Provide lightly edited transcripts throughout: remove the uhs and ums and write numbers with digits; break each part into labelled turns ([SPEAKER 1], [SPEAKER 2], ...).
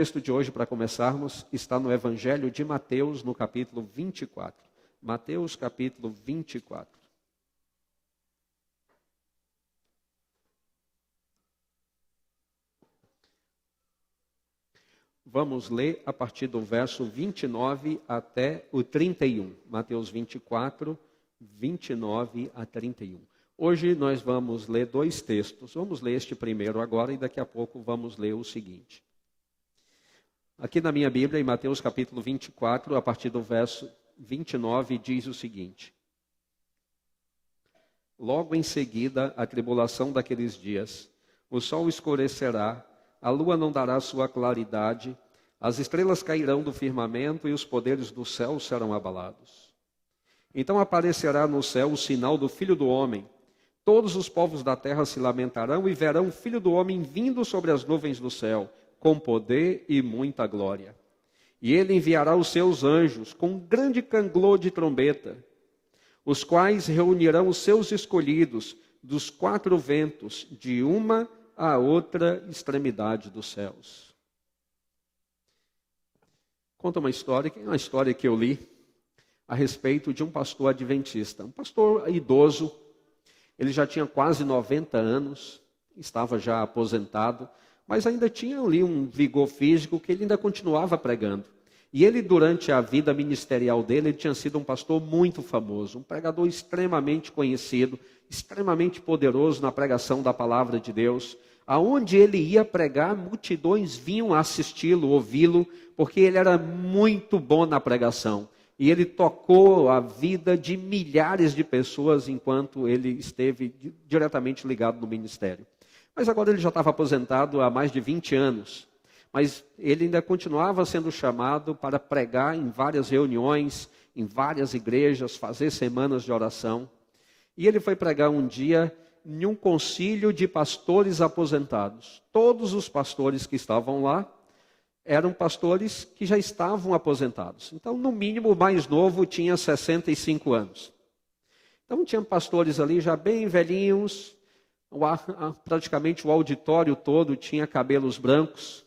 [SPEAKER 1] texto de hoje, para começarmos, está no Evangelho de Mateus, no capítulo 24. Mateus, capítulo 24. Vamos ler a partir do verso 29 até o 31. Mateus 24, 29 a 31. Hoje nós vamos ler dois textos. Vamos ler este primeiro agora e daqui a pouco vamos ler o seguinte. Aqui na minha Bíblia, em Mateus capítulo 24, a partir do verso 29, diz o seguinte. Logo em seguida, a tribulação daqueles dias, o sol escurecerá, a lua não dará sua claridade, as estrelas cairão do firmamento e os poderes do céu serão abalados. Então aparecerá no céu o sinal do Filho do Homem. Todos os povos da terra se lamentarão e verão o Filho do Homem vindo sobre as nuvens do céu, com poder e muita glória. E ele enviará os seus anjos com um grande canglor de trombeta, os quais reunirão os seus escolhidos dos quatro ventos, de uma a outra extremidade dos céus. Conta uma história que eu li a respeito de um pastor adventista. Um pastor idoso, ele já tinha quase 90 anos, estava já aposentado, mas ainda tinha ali um vigor físico que ele ainda continuava pregando. E ele, durante a vida ministerial dele, ele tinha sido um pastor muito famoso, um pregador extremamente conhecido, extremamente poderoso na pregação da palavra de Deus. Aonde ele ia pregar, multidões vinham assisti-lo, ouvi-lo, porque ele era muito bom na pregação. E ele tocou a vida de milhares de pessoas enquanto ele esteve diretamente ligado no ministério. Mas agora ele já estava aposentado há mais de 20 anos. Mas ele ainda continuava sendo chamado para pregar em várias reuniões, em várias igrejas, fazer semanas de oração. E ele foi pregar um dia em um concílio de pastores aposentados. Todos os pastores que estavam lá eram pastores que já estavam aposentados. Então, no mínimo, o mais novo tinha 65 anos. Então, tinham pastores ali já bem velhinhos, praticamente o auditório todo tinha cabelos brancos.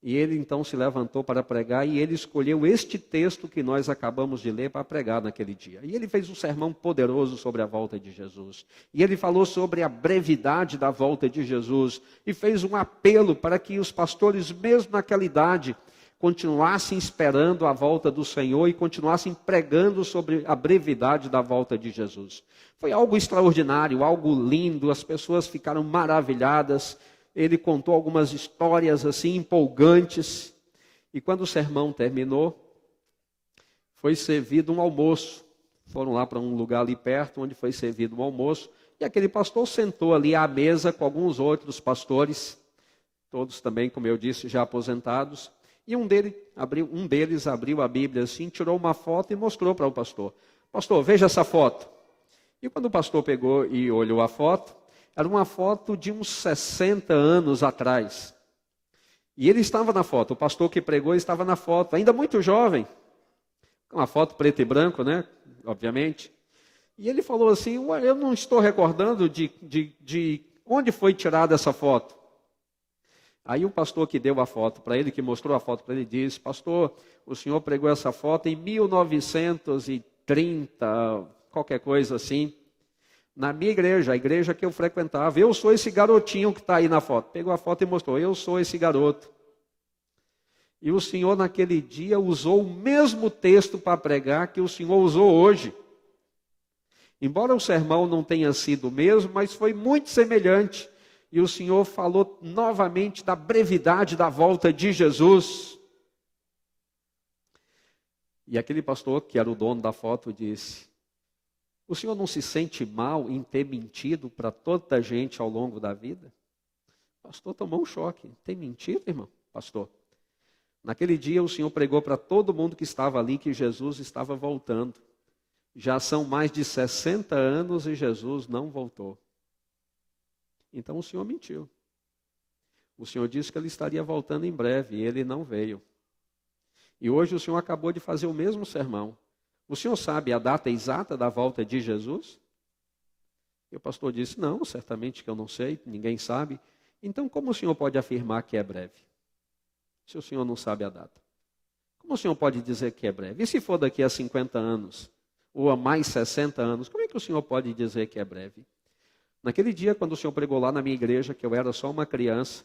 [SPEAKER 1] E ele então se levantou para pregar e ele escolheu este texto que nós acabamos de ler para pregar naquele dia. E ele fez um sermão poderoso sobre a volta de Jesus. E ele falou sobre a brevidade da volta de Jesus. E fez um apelo para que os pastores, mesmo naquela idade, continuassem esperando a volta do Senhor e continuassem pregando sobre a brevidade da volta de Jesus. Foi algo extraordinário, algo lindo, as pessoas ficaram maravilhadas. Ele contou algumas histórias assim empolgantes. E quando o sermão terminou, foi servido um almoço. Foram lá para um lugar ali perto, onde foi servido um almoço. E aquele pastor sentou ali à mesa com alguns outros pastores, todos também, como eu disse, já aposentados. E um deles abriu a Bíblia assim, tirou uma foto e mostrou para o pastor. Pastor, veja essa foto. E quando o pastor pegou e olhou a foto, era uma foto de uns 60 anos atrás. E ele estava na foto, o pastor que pregou estava na foto, ainda muito jovem. Uma foto preto e branco, né? Obviamente. E ele falou assim, eu não estou recordando de onde foi tirada essa foto. Aí o pastor que deu a foto para ele, que mostrou a foto para ele, disse, pastor, o senhor pregou essa foto em 1930, qualquer coisa assim. Na minha igreja, a igreja que eu frequentava, eu sou esse garotinho que está aí na foto. Pegou a foto e mostrou, eu sou esse garoto. E o Senhor naquele dia usou o mesmo texto para pregar que o Senhor usou hoje. Embora o sermão não tenha sido o mesmo, mas foi muito semelhante. E o Senhor falou novamente da brevidade da volta de Jesus. E aquele pastor, que era o dono da foto, disse, o senhor não se sente mal em ter mentido para toda a gente ao longo da vida? O pastor tomou um choque. Tem mentido, irmão? Pastor. Naquele dia o senhor pregou para todo mundo que estava ali que Jesus estava voltando. Já são mais de 60 anos e Jesus não voltou. Então o senhor mentiu. O senhor disse que ele estaria voltando em breve e ele não veio. E hoje o senhor acabou de fazer o mesmo sermão. O senhor sabe a data exata da volta de Jesus? E o pastor disse, não, certamente que eu não sei, ninguém sabe. Então como o senhor pode afirmar que é breve? se o senhor não sabe a data? Como o senhor pode dizer que é breve? E se for daqui a 50 anos, ou a mais 60 anos, como é que o senhor pode dizer que é breve? Naquele dia, quando o senhor pregou lá na minha igreja, que eu era só uma criança,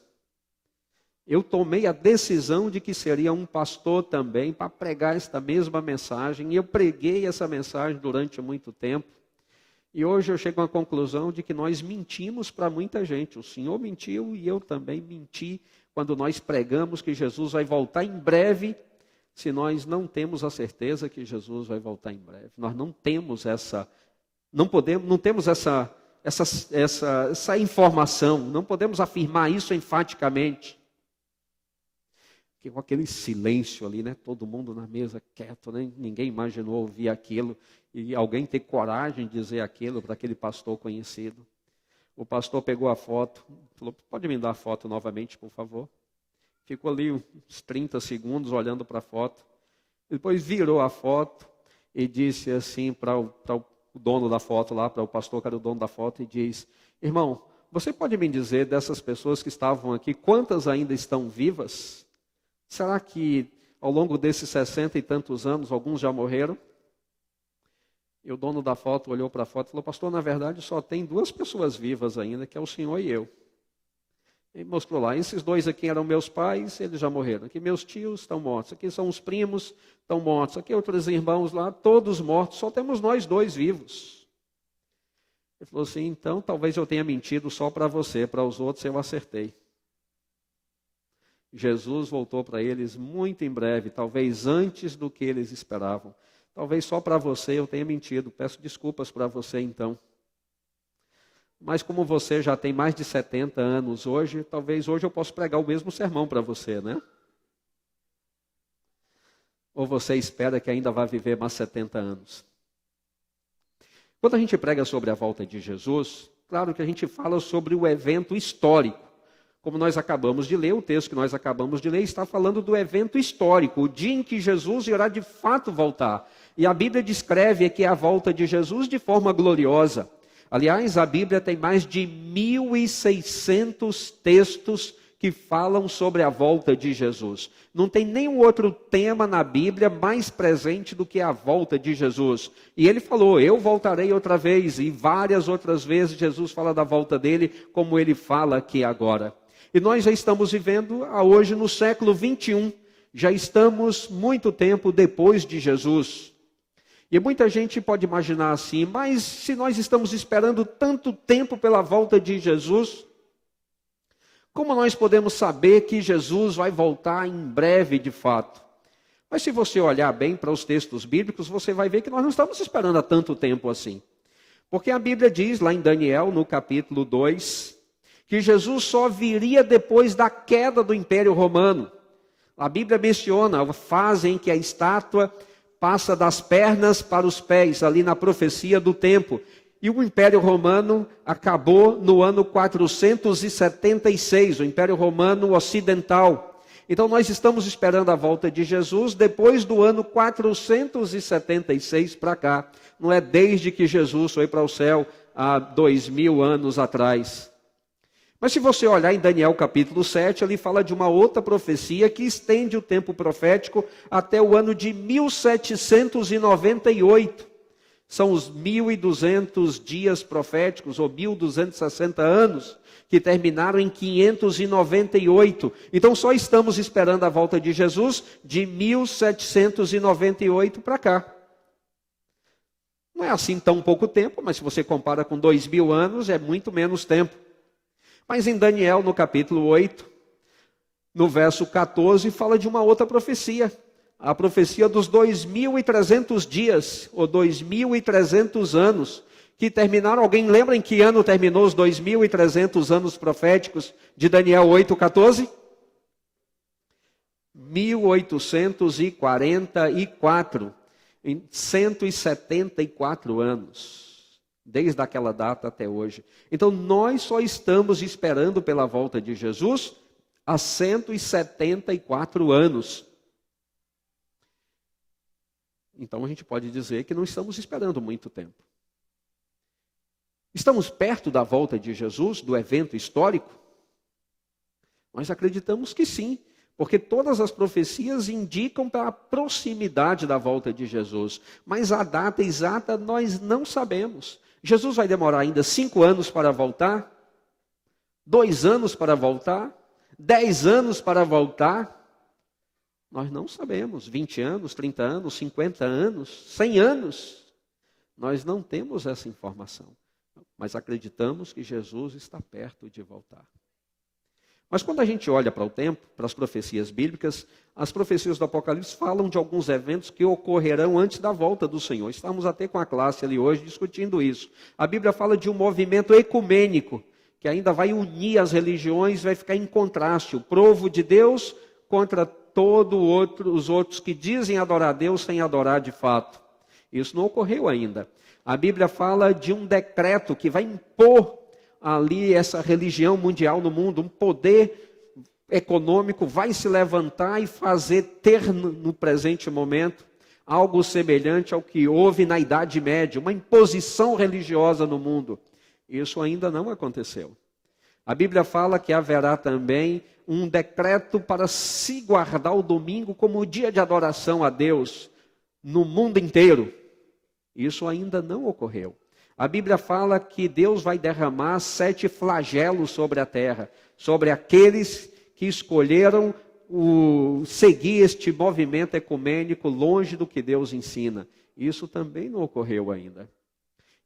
[SPEAKER 1] eu tomei a decisão de que seria um pastor também para pregar esta mesma mensagem, e eu preguei essa mensagem durante muito tempo. E hoje eu chego à conclusão de que nós mentimos para muita gente. O senhor mentiu e eu também menti quando nós pregamos que Jesus vai voltar em breve, se nós não temos a certeza que Jesus vai voltar em breve. Nós não temos essa informação, não podemos afirmar isso enfaticamente. Que com aquele silêncio ali, né? Todo mundo na mesa quieto, né? Ninguém imaginou ouvir aquilo e alguém ter coragem de dizer aquilo para aquele pastor conhecido. O pastor pegou a foto, falou: pode me dar a foto novamente, por favor? Ficou ali uns 30 segundos olhando para a foto. Depois virou a foto e disse assim para o dono da foto lá, para o pastor que era o dono da foto, e diz: irmão, você pode me dizer dessas pessoas que estavam aqui, quantas ainda estão vivas? Será que ao longo desses 60 e tantos anos, alguns já morreram? E o dono da foto olhou para a foto e falou: pastor, na verdade só tem 2 pessoas vivas ainda, que é o senhor e eu. Ele mostrou lá: esses 2 aqui eram meus pais, eles já morreram. Aqui meus tios estão mortos. Aqui são os primos, estão mortos. Aqui outros irmãos lá, todos mortos. Só temos nós 2 vivos. Ele falou assim: então talvez eu tenha mentido só para você, para os outros eu acertei. Jesus voltou para eles muito em breve, talvez antes do que eles esperavam. Talvez só para você eu tenha mentido. Peço desculpas para você então. Mas como você já tem mais de 70 anos hoje, talvez hoje eu possa pregar o mesmo sermão para você, né? Ou você espera que ainda vai viver mais 70 anos? Quando a gente prega sobre a volta de Jesus, claro que a gente fala sobre o evento histórico. Como nós acabamos de ler, o texto que nós acabamos de ler está falando do evento histórico, o dia em que Jesus irá de fato voltar. E a Bíblia descreve aqui a volta de Jesus de forma gloriosa. Aliás, a Bíblia tem mais de 1.600 textos que falam sobre a volta de Jesus. Não tem nenhum outro tema na Bíblia mais presente do que a volta de Jesus. E ele falou: eu voltarei outra vez. E várias outras vezes Jesus fala da volta dele, como ele fala aqui agora. E nós já estamos vivendo hoje no século 21. Já estamos muito tempo depois de Jesus. E muita gente pode imaginar assim: mas se nós estamos esperando tanto tempo pela volta de Jesus, como nós podemos saber que Jesus vai voltar em breve de fato? Mas se você olhar bem para os textos bíblicos, você vai ver que nós não estamos esperando há tanto tempo assim. Porque a Bíblia diz lá em Daniel, no capítulo 2, que Jesus só viria depois da queda do Império Romano. A Bíblia menciona a fase em que a estátua passa das pernas para os pés, ali na profecia do tempo. E o Império Romano acabou no ano 476, o Império Romano Ocidental. Então nós estamos esperando a volta de Jesus depois do ano 476 para cá. Não é desde que Jesus foi para o céu há 2000 anos atrás. Mas se você olhar em Daniel capítulo 7, ele fala de uma outra profecia que estende o tempo profético até o ano de 1798. São os 1.200 dias proféticos, ou 1.260 anos, que terminaram em 598. Então só estamos esperando a volta de Jesus de 1798 para cá. Não é assim tão pouco tempo, mas se você compara com 2000 anos, é muito menos tempo. Mas em Daniel, no capítulo 8, no verso 14, fala de uma outra profecia. A profecia dos 2.300 dias, ou 2.300 anos, que terminaram. Alguém lembra em que ano terminou os 2.300 anos proféticos de Daniel 8:14? 1844, em 174 anos. Desde aquela data até hoje. Então nós só estamos esperando pela volta de Jesus há 174 anos. Então a gente pode dizer que não estamos esperando muito tempo. Estamos perto da volta de Jesus, do evento histórico? Nós acreditamos que sim, Porque todas as profecias indicam para a proximidade da volta de Jesus. Mas a data exata nós não sabemos. Jesus vai demorar ainda 5 anos para voltar? 2 anos para voltar? 10 anos para voltar? Nós não sabemos. 20 anos, 30 anos, 50 anos, 100 anos? Nós não temos essa informação. Mas acreditamos que Jesus está perto de voltar. Mas quando a gente olha para o tempo, para as profecias bíblicas, as profecias do Apocalipse falam de alguns eventos que ocorrerão antes da volta do Senhor. Estamos até com a classe ali hoje discutindo isso. A Bíblia fala de um movimento ecumênico, que ainda vai unir as religiões, vai ficar em contraste. O povo de Deus contra os outros que dizem adorar a Deus sem adorar de fato. Isso não ocorreu ainda. A Bíblia fala de um decreto que vai impor ali essa religião mundial no mundo, um poder econômico vai se levantar e fazer ter no presente momento algo semelhante ao que houve na Idade Média, uma imposição religiosa no mundo. Isso ainda não aconteceu. A Bíblia fala que haverá também um decreto para se guardar o domingo como o dia de adoração a Deus no mundo inteiro. Isso ainda não ocorreu. A Bíblia fala que Deus vai derramar 7 flagelos sobre a terra, sobre aqueles que escolheram seguir este movimento ecumênico longe do que Deus ensina. Isso também não ocorreu ainda.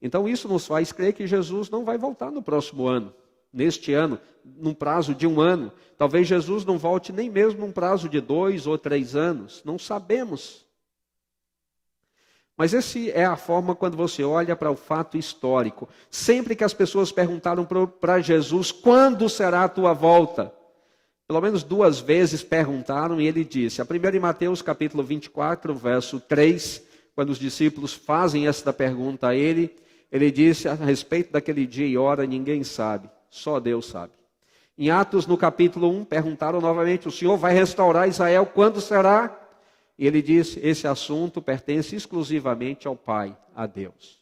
[SPEAKER 1] Então isso nos faz crer que Jesus não vai voltar no próximo ano, neste ano, num prazo de 1 ano. Talvez Jesus não volte nem mesmo num prazo de 2 ou 3 anos, não sabemos. Mas essa é a forma quando você olha para o fato histórico. Sempre que as pessoas perguntaram para Jesus, quando será a tua volta? Pelo menos 2 vezes perguntaram e ele disse. A primeira em Mateus capítulo 24, verso 3, quando os discípulos fazem esta pergunta a ele disse, a respeito daquele dia e hora, ninguém sabe, só Deus sabe. Em Atos, no capítulo 1, perguntaram novamente, o Senhor vai restaurar Israel, quando será? E ele disse, esse assunto pertence exclusivamente ao Pai, a Deus.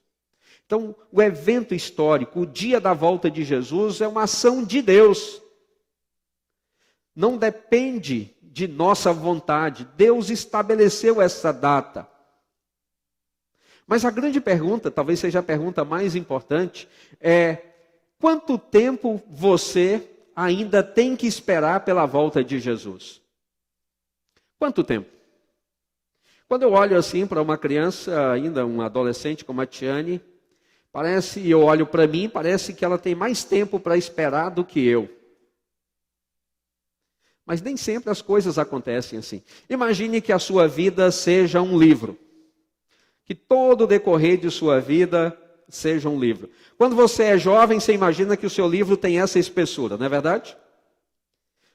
[SPEAKER 1] Então, o evento histórico, o dia da volta de Jesus, é uma ação de Deus. Não depende de nossa vontade. Deus estabeleceu essa data. Mas a grande pergunta, talvez seja a pergunta mais importante, é quanto tempo você ainda tem que esperar pela volta de Jesus? Quanto tempo? Quando eu olho assim para uma criança, ainda um adolescente como a Tiane, eu olho para mim, parece que ela tem mais tempo para esperar do que eu. Mas nem sempre as coisas acontecem assim. Imagine que a sua vida seja um livro. Que todo o decorrer de sua vida seja um livro. Quando você é jovem, você imagina que o seu livro tem essa espessura, não é verdade?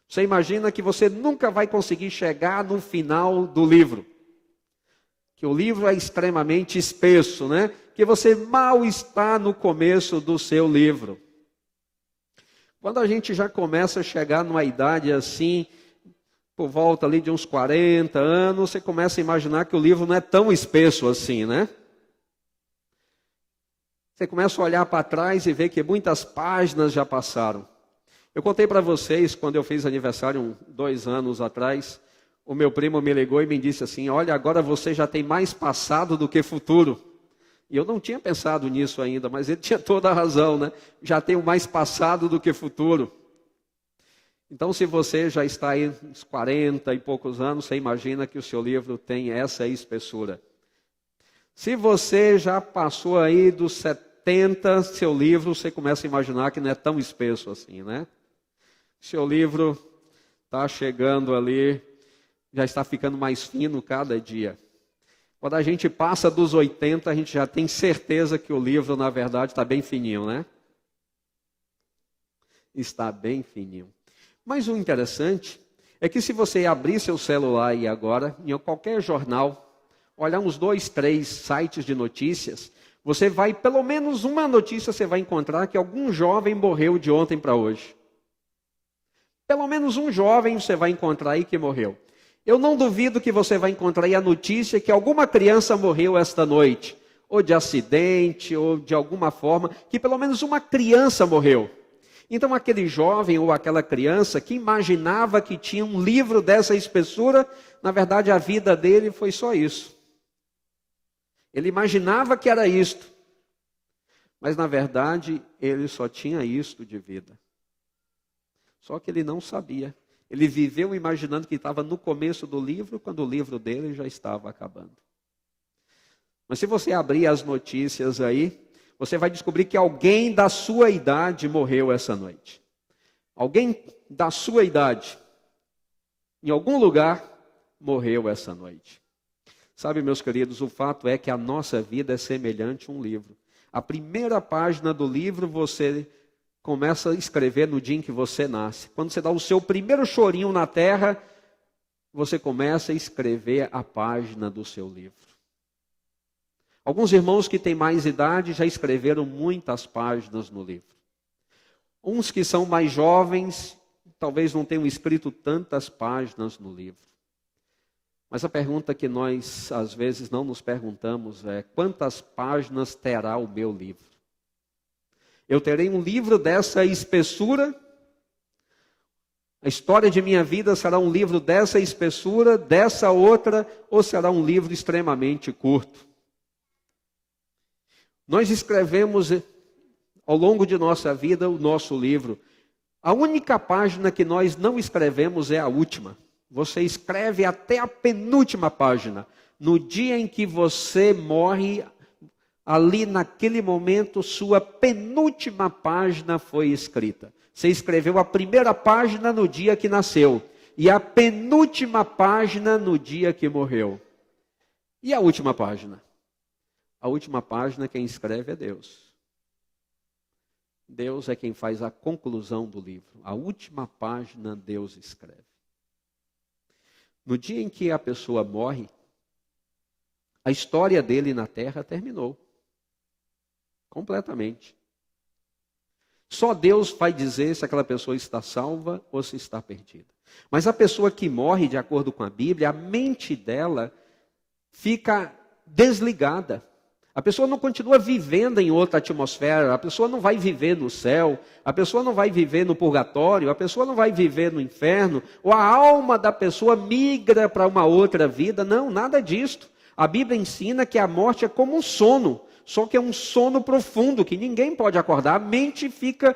[SPEAKER 1] Você imagina que você nunca vai conseguir chegar no final do livro. Que o livro é extremamente espesso, né? Que você mal está no começo do seu livro. Quando a gente já começa a chegar numa idade assim, por volta ali de uns 40 anos, você começa a imaginar que o livro não é tão espesso assim, né? Você começa a olhar para trás e ver que muitas páginas já passaram. Eu contei para vocês, quando eu fiz aniversário 2 anos atrás, o meu primo me ligou e me disse assim, olha, agora você já tem mais passado do que futuro. E eu não tinha pensado nisso ainda, mas ele tinha toda a razão, né? Já tenho mais passado do que futuro. Então, se você já está aí uns 40 e poucos anos, você imagina que o seu livro tem essa espessura. Se você já passou aí dos 70, seu livro, você começa a imaginar que não é tão espesso assim, né? Seu livro está chegando ali, já está ficando mais fino cada dia. Quando a gente passa dos 80, a gente já tem certeza que o livro, na verdade, está bem fininho, né? Está bem fininho. Mas o interessante é que se você abrir seu celular aí agora, em qualquer jornal, olhar uns 2, 3 sites de notícias, você vai, pelo menos uma notícia você vai encontrar que algum jovem morreu de ontem para hoje. Pelo menos um jovem você vai encontrar aí que morreu. Eu não duvido que você vai encontrar aí a notícia que alguma criança morreu esta noite, ou de acidente, ou de alguma forma, que pelo menos uma criança morreu. Então aquele jovem ou aquela criança que imaginava que tinha um livro dessa espessura, na verdade a vida dele foi só isso. Ele imaginava que era isto, mas na verdade ele só tinha isto de vida. Só que ele não sabia. Ele viveu imaginando que estava no começo do livro, quando o livro dele já estava acabando. Mas se você abrir as notícias aí, você vai descobrir que alguém da sua idade morreu essa noite. Alguém da sua idade, em algum lugar, morreu essa noite. Sabe, meus queridos, o fato é que a nossa vida é semelhante a um livro. A primeira página do livro você começa a escrever no dia em que você nasce. Quando você dá o seu primeiro chorinho na terra, você começa a escrever a página do seu livro. Alguns irmãos que têm mais idade já escreveram muitas páginas no livro. Uns que são mais jovens, talvez não tenham escrito tantas páginas no livro. Mas a pergunta que nós, às vezes, não nos perguntamos é: quantas páginas terá o meu livro? Eu terei um livro dessa espessura? A história de minha vida será um livro dessa espessura, dessa outra, ou será um livro extremamente curto? Nós escrevemos ao longo de nossa vida o nosso livro. A única página que nós não escrevemos é a última. Você escreve até a penúltima página. No dia em que você morre, ali naquele momento, sua penúltima página foi escrita. Você escreveu a primeira página no dia que nasceu e a penúltima página no dia que morreu. E a última página? A última página quem escreve é Deus. Deus é quem faz a conclusão do livro. A última página Deus escreve. No dia em que a pessoa morre, a história dele na terra terminou. Completamente. Só Deus vai dizer se aquela pessoa está salva ou se está perdida. Mas a pessoa que morre, de acordo com a Bíblia, a mente dela fica desligada. A pessoa não continua vivendo em outra atmosfera, a pessoa não vai viver no céu, a pessoa não vai viver no purgatório, a pessoa não vai viver no inferno, ou a alma da pessoa migra para uma outra vida. Não, nada disto. A Bíblia ensina que a morte é como um sono, só que é um sono profundo, que ninguém pode acordar. A mente fica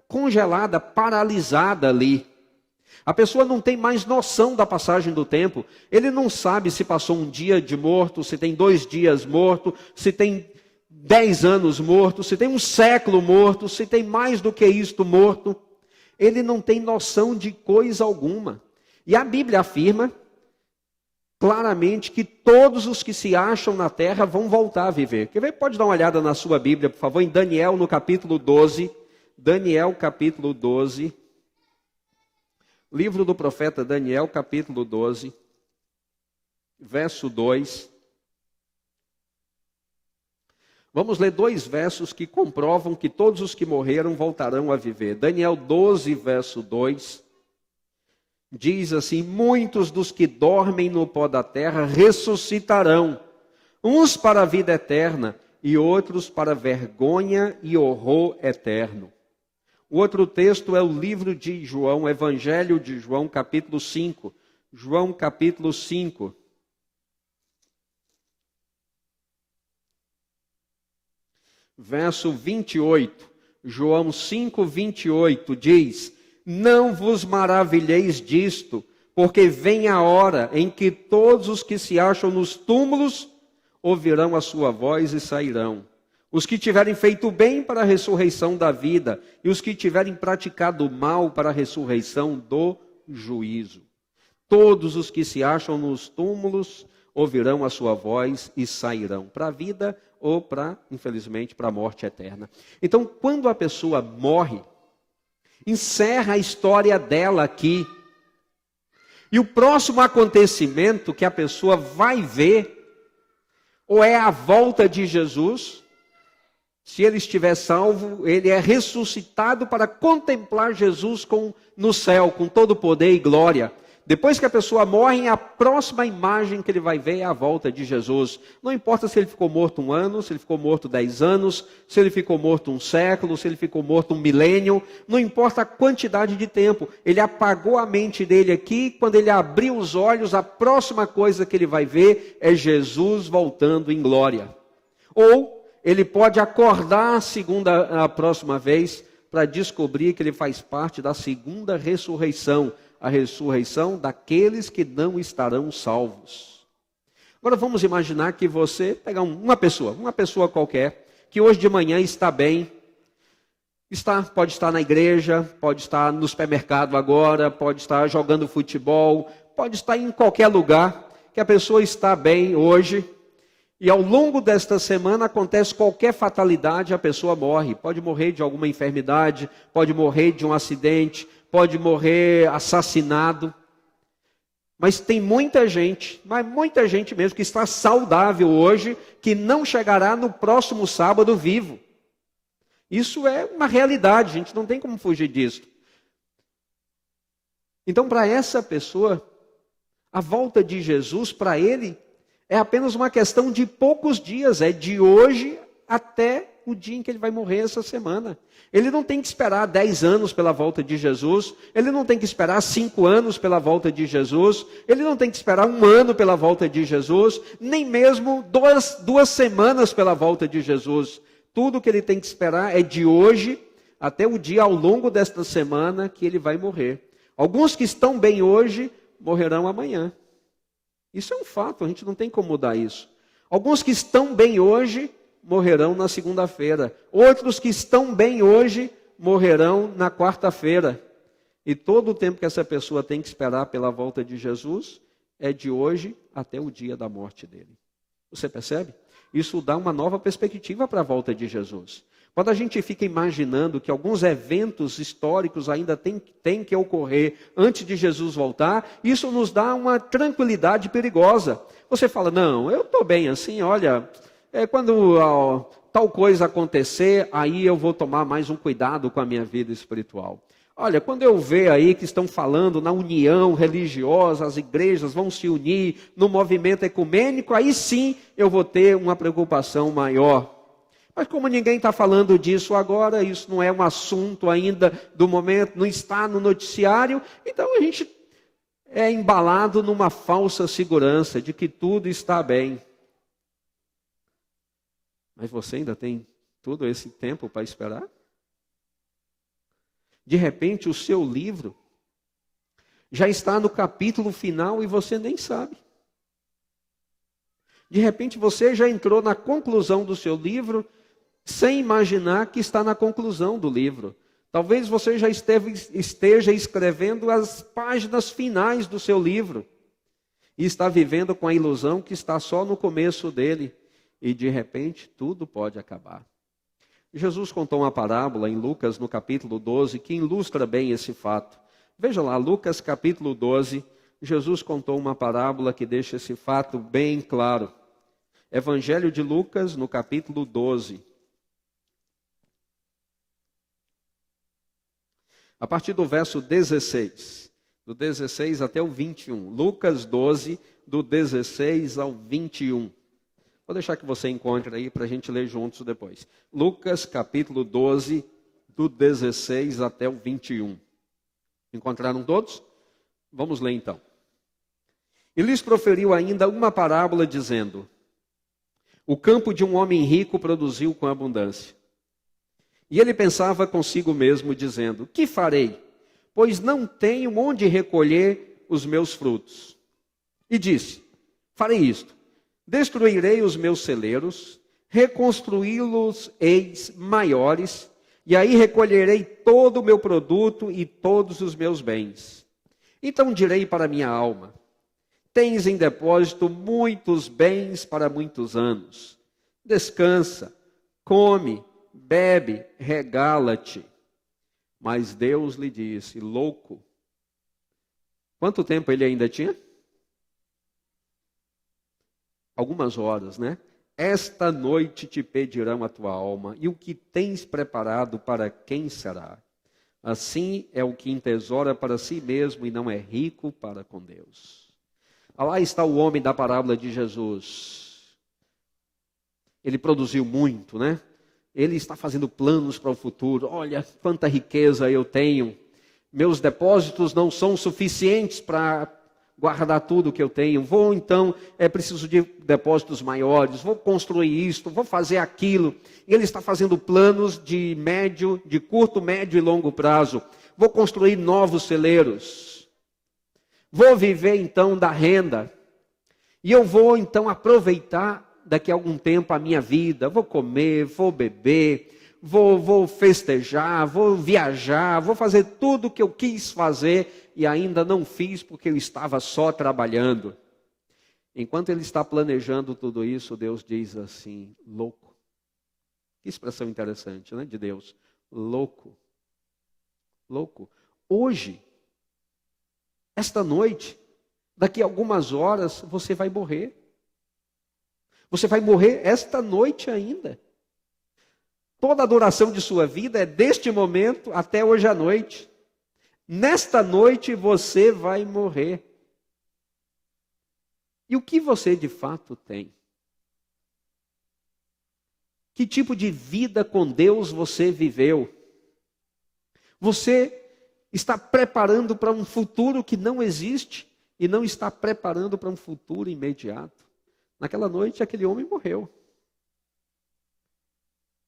[SPEAKER 1] congelada, paralisada ali. A pessoa não tem mais noção da passagem do tempo. Ele não sabe se passou um dia de morto, se tem 2 dias morto, se tem 10 anos morto, se tem um século morto, se tem mais do que isto morto. Ele não tem noção de coisa alguma. E a Bíblia afirma claramente que todos os que se acham na terra vão voltar a viver. Quer ver? Pode dar uma olhada na sua Bíblia, por favor, em Daniel, no capítulo 12. Daniel, capítulo 12. Livro do profeta Daniel, capítulo 12, verso 2. Vamos ler 2 versos que comprovam que todos os que morreram voltarão a viver. Daniel 12, verso 2, diz assim: muitos dos que dormem no pó da terra ressuscitarão, uns para a vida eterna e outros para vergonha e horror eterno. O outro texto é o livro de João, Evangelho de João, capítulo 5. João, capítulo 5. Verso 28. João 5, 28 diz: não vos maravilheis disto, porque vem a hora em que todos os que se acham nos túmulos ouvirão a sua voz e sairão. Os que tiverem feito o bem para a ressurreição da vida, e os que tiverem praticado o mal para a ressurreição do juízo. Todos os que se acham nos túmulos ouvirão a sua voz e sairão para a vida ou para, infelizmente, para a morte eterna. Então, quando a pessoa morre, encerra a história dela aqui. E o próximo acontecimento que a pessoa vai ver, ou é a volta de Jesus. Se ele estiver salvo, ele é ressuscitado para contemplar Jesus no céu, com todo poder e glória. Depois que a pessoa morre, a próxima imagem que ele vai ver é a volta de Jesus. Não importa se ele ficou morto 1 ano, se ele ficou morto 10 anos, se ele ficou morto 1 século, se ele ficou morto 1 milênio, não importa a quantidade de tempo. Ele apagou a mente dele aqui, quando ele abriu os olhos, a próxima coisa que ele vai ver é Jesus voltando em glória. Ou ele pode acordar a próxima vez para descobrir que ele faz parte da segunda ressurreição, a ressurreição daqueles que não estarão salvos. Agora vamos imaginar que você pega uma pessoa qualquer, que hoje de manhã está bem, pode estar na igreja, pode estar no supermercado agora, pode estar jogando futebol, pode estar em qualquer lugar, que a pessoa está bem hoje, e ao longo desta semana acontece qualquer fatalidade, a pessoa morre. Pode morrer de alguma enfermidade, pode morrer de um acidente, pode morrer assassinado. Mas tem muita gente mesmo, que está saudável hoje, que não chegará no próximo sábado vivo. Isso é uma realidade, a gente não tem como fugir disso. Então, para essa pessoa, a volta de Jesus, para ele, é apenas uma questão de poucos dias, é de hoje até o dia em que ele vai morrer essa semana. Ele não tem que esperar 10 anos pela volta de Jesus, ele não tem que esperar 5 anos pela volta de Jesus, ele não tem que esperar 1 ano pela volta de Jesus, nem mesmo duas semanas pela volta de Jesus. Tudo que ele tem que esperar é de hoje até o dia ao longo desta semana que ele vai morrer. Alguns que estão bem hoje, morrerão amanhã. Isso é um fato, a gente não tem como mudar isso. Alguns que estão bem hoje, morrerão na segunda-feira. Outros que estão bem hoje, morrerão na quarta-feira. E todo o tempo que essa pessoa tem que esperar pela volta de Jesus, é de hoje até o dia da morte dele. Você percebe? Isso dá uma nova perspectiva para a volta de Jesus. Quando a gente fica imaginando que alguns eventos históricos ainda têm que ocorrer antes de Jesus voltar, isso nos dá uma tranquilidade perigosa. Você fala, não, eu estou bem assim, olha, quando tal coisa acontecer, aí eu vou tomar mais um cuidado com a minha vida espiritual. Olha, quando eu ver aí que estão falando na união religiosa, as igrejas vão se unir no movimento ecumênico, aí sim eu vou ter uma preocupação maior. Mas como ninguém está falando disso agora, isso não é um assunto ainda do momento, não está no noticiário, então a gente é embalado numa falsa segurança de que tudo está bem. Mas você ainda tem todo esse tempo para esperar? De repente o seu livro já está no capítulo final e você nem sabe. De repente você já entrou na conclusão do seu livro sem imaginar que está na conclusão do livro. Talvez você já esteja escrevendo as páginas finais do seu livro e está vivendo com a ilusão que está só no começo dele e de repente tudo pode acabar. Jesus contou uma parábola em Lucas, no capítulo 12, que ilustra bem esse fato. Veja lá, Lucas capítulo 12, Jesus contou uma parábola que deixa esse fato bem claro. Evangelho de Lucas, no capítulo 12. A partir do verso 16, do 16 até o 21. Lucas 12, do 16 ao 21. Vou deixar que você encontre aí para a gente ler juntos depois. Lucas capítulo 12, do 16 até o 21. Encontraram todos? Vamos ler então. E lhes proferiu ainda uma parábola dizendo: o campo de um homem rico produziu com abundância. E ele pensava consigo mesmo, dizendo: que farei? Pois não tenho onde recolher os meus frutos. E disse: farei isto. Destruirei os meus celeiros, reconstruí-los-eis maiores, e aí recolherei todo o meu produto e todos os meus bens. Então direi para minha alma: tens em depósito muitos bens para muitos anos. Descansa, come, bebe, regala-te. Mas Deus lhe disse: louco. Quanto tempo ele ainda tinha? Algumas horas, né? Esta noite te pedirão a tua alma, e o que tens preparado para quem será? Assim é o que entesoura para si mesmo e não é rico para com Deus. Lá está o homem da parábola de Jesus. Ele produziu muito, né? Ele está fazendo planos para o futuro. Olha, quanta riqueza eu tenho. Meus depósitos não são suficientes para guardar tudo que eu tenho. Preciso de depósitos maiores. Vou construir isto, vou fazer aquilo. Ele está fazendo planos de curto, médio e longo prazo. Vou construir novos celeiros. Vou viver então da renda. E eu vou então aproveitar daqui a algum tempo a minha vida. Vou comer, vou beber, vou festejar, vou viajar, vou fazer tudo o que eu quis fazer e ainda não fiz porque eu estava só trabalhando. Enquanto ele está planejando tudo isso, Deus diz assim, louco. Que expressão interessante, né, de Deus. Louco. Louco. Hoje, esta noite, daqui a algumas horas, você vai morrer. Você vai morrer esta noite ainda. Toda a duração de sua vida é deste momento até hoje à noite. Nesta noite você vai morrer. E o que você de fato tem? Que tipo de vida com Deus você viveu? Você está preparando para um futuro que não existe e não está preparando para um futuro imediato. Naquela noite, aquele homem morreu.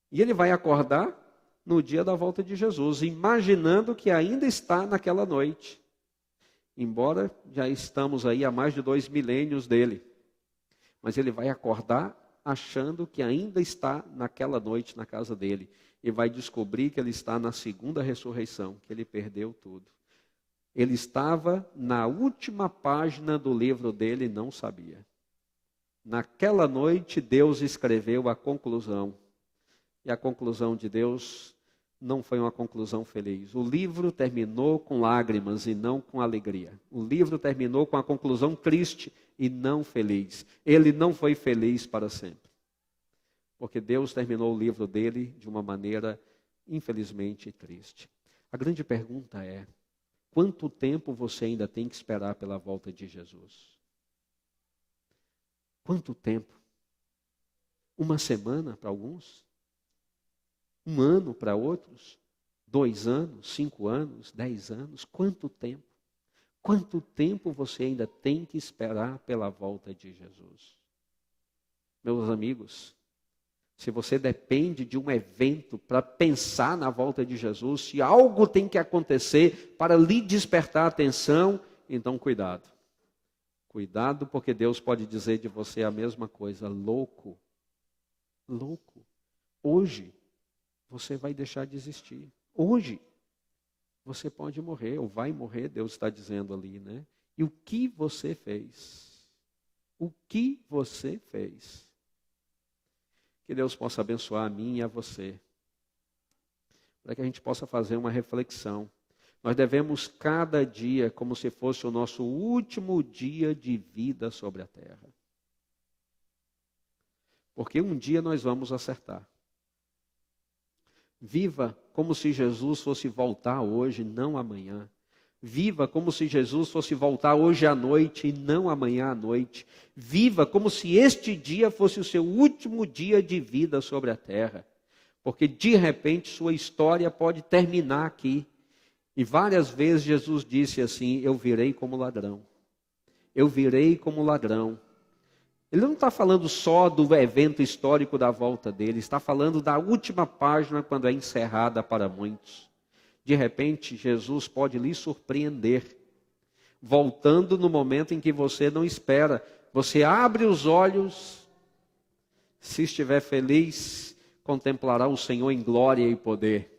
[SPEAKER 1] E ele vai acordar no dia da volta de Jesus, imaginando que ainda está naquela noite. Embora já estamos aí há mais de 2 milênios dele. Mas ele vai acordar achando que ainda está naquela noite na casa dele. E vai descobrir que ele está na segunda ressurreição, que ele perdeu tudo. Ele estava na última página do livro dele e não sabia. Naquela noite, Deus escreveu a conclusão. E a conclusão de Deus não foi uma conclusão feliz. O livro terminou com lágrimas e não com alegria. O livro terminou com a conclusão triste e não feliz. Ele não foi feliz para sempre. Porque Deus terminou o livro dele de uma maneira, infelizmente, triste. A grande pergunta é, quanto tempo você ainda tem que esperar pela volta de Jesus? Quanto tempo? Uma semana para alguns? 1 ano para outros? 2 anos? 5 anos? 10 anos? Quanto tempo? Quanto tempo você ainda tem que esperar pela volta de Jesus? Meus amigos, se você depende de um evento para pensar na volta de Jesus, se algo tem que acontecer para lhe despertar a atenção, então cuidado. Cuidado, porque Deus pode dizer de você a mesma coisa. Louco. Louco. Hoje, você vai deixar de existir. Hoje, você pode morrer, ou vai morrer, Deus está dizendo ali, né? E o que você fez? O que você fez? Que Deus possa abençoar a mim e a você. Para que a gente possa fazer uma reflexão. Nós devemos cada dia como se fosse o nosso último dia de vida sobre a terra. Porque um dia nós vamos acertar. Viva como se Jesus fosse voltar hoje, não amanhã. Viva como se Jesus fosse voltar hoje à noite e não amanhã à noite. Viva como se este dia fosse o seu último dia de vida sobre a terra. Porque de repente sua história pode terminar aqui. E várias vezes Jesus disse assim, eu virei como ladrão. Eu virei como ladrão. Ele não está falando só do evento histórico da volta dele, está falando da última página quando é encerrada para muitos. De repente, Jesus pode lhe surpreender, voltando no momento em que você não espera. Você abre os olhos, se estiver feliz, contemplará o Senhor em glória e poder.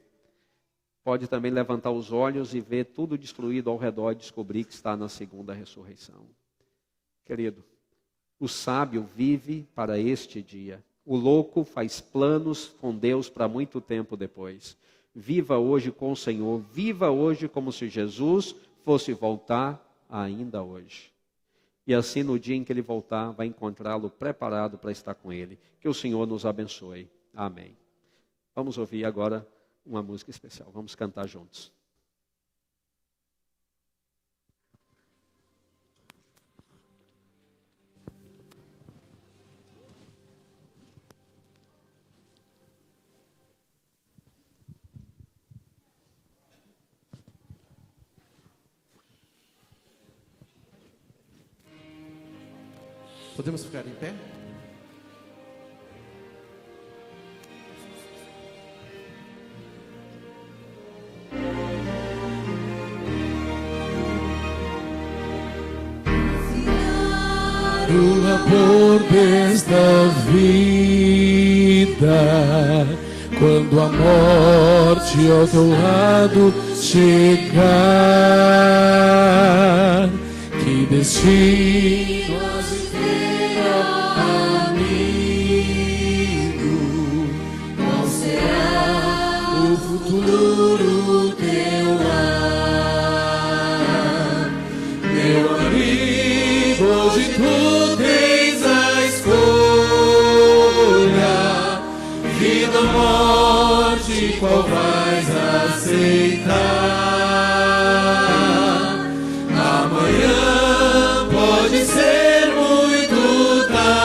[SPEAKER 1] Pode também levantar os olhos e ver tudo destruído ao redor e descobrir que está na segunda ressurreição. Querido, o sábio vive para este dia. O louco faz planos com Deus para muito tempo depois. Viva hoje com o Senhor. Viva hoje como se Jesus fosse voltar ainda hoje. E assim no dia em que Ele voltar, vai encontrá-lo preparado para estar com Ele. Que o Senhor nos abençoe. Amém. Vamos ouvir agora uma música especial. Vamos cantar juntos.
[SPEAKER 2] Podemos ficar em pé?
[SPEAKER 3] O amor desta vida, quando a morte ao teu lado chegar, que destino has de ter, ó amigo? Qual será o futuro teu lar? Meu amigo, hoje tu tens a escolha, vida ou morte, qual vais aceitar? Amanhã pode ser muito tarde,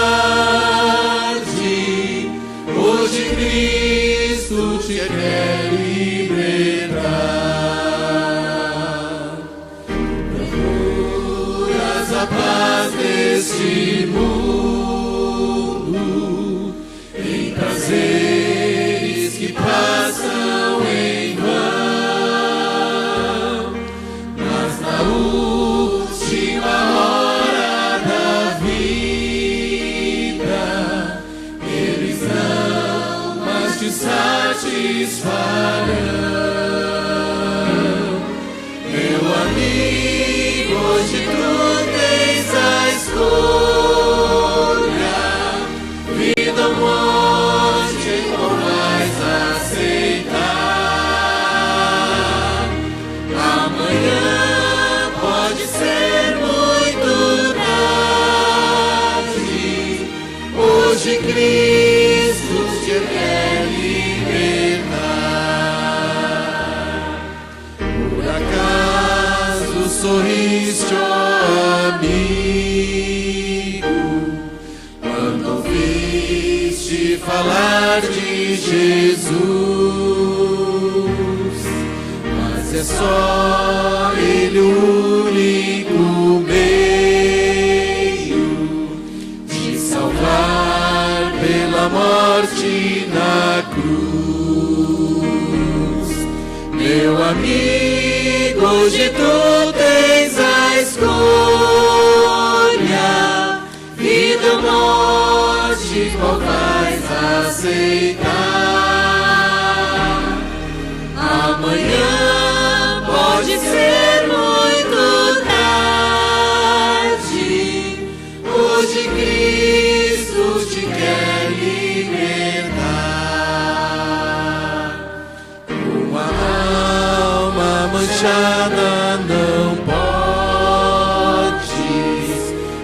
[SPEAKER 3] hoje Cristo te quer libertar. Procuras a paz deste mundo, em prazeres que passam em vão, mas na última hora da vida, eles não mais te satisfarão. Meu amigo, hoje tu tens a escolha, vida ou morte, qual vais aceitar? Amanhã pode ser muito tarde, hoje Cristo te quer libertar. Por acaso sorriste, ó amigo, quando ouviste falar de Jesus? Mas é só Ele o único meio de salvar pela morte na cruz. Meu amigo, hoje tu tens a escolha, vida ou morte, qual vais aceitar? Amanhã pode ser muito tarde, hoje Cristo te quer libertar. Uma alma manchada não podes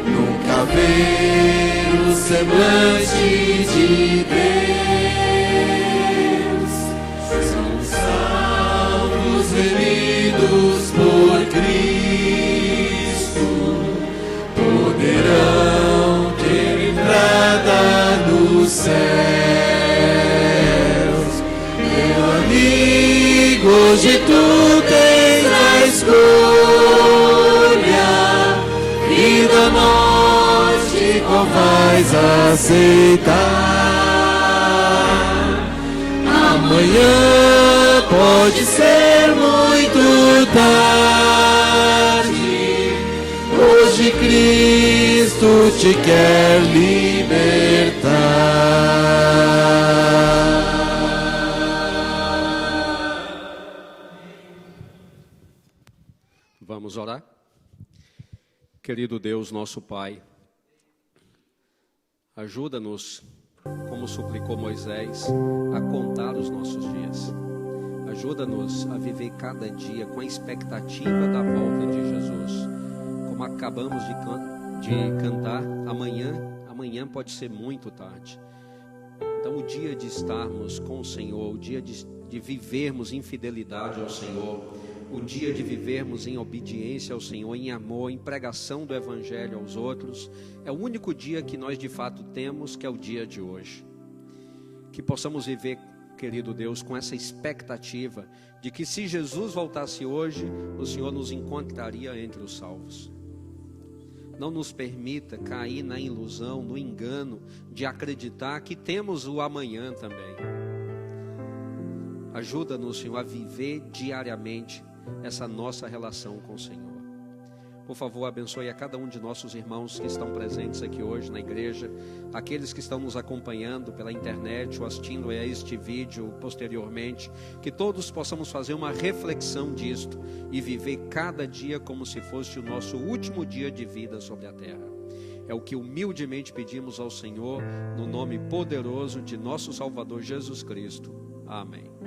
[SPEAKER 3] nunca ver o semblante de Deus. São salvos, remidos por Cristo, poderão ter entrada nos céus. Meu amigo, hoje tu tens a escolha, vida ou morte, qual vais aceitar? Amanhã pode ser muito tarde, hoje Cristo te quer libertar.
[SPEAKER 1] Vamos orar? Querido Deus, nosso Pai, ajuda-nos, como suplicou Moisés, a contar os nossos dias. Ajuda-nos a viver cada dia com a expectativa da volta de Jesus. Como acabamos de cantar, amanhã pode ser muito tarde. Então o dia de estarmos com o Senhor, o dia de vivermos em fidelidade ao Senhor, o dia de vivermos em obediência ao Senhor, em amor, em pregação do Evangelho aos outros, é o único dia que nós de fato temos, que é o dia de hoje. Que possamos viver, querido Deus, com essa expectativa de que se Jesus voltasse hoje, o Senhor nos encontraria entre os salvos. Não nos permita cair na ilusão, no engano de acreditar que temos o amanhã também. Ajuda-nos, Senhor, a viver diariamente essa nossa relação com o Senhor. Por favor, abençoe a cada um de nossos irmãos que estão presentes aqui hoje na igreja, aqueles que estão nos acompanhando pela internet ou assistindo a este vídeo posteriormente, que todos possamos fazer uma reflexão disto e viver cada dia como se fosse o nosso último dia de vida sobre a terra. É o que humildemente pedimos ao Senhor, no nome poderoso de nosso Salvador Jesus Cristo. Amém.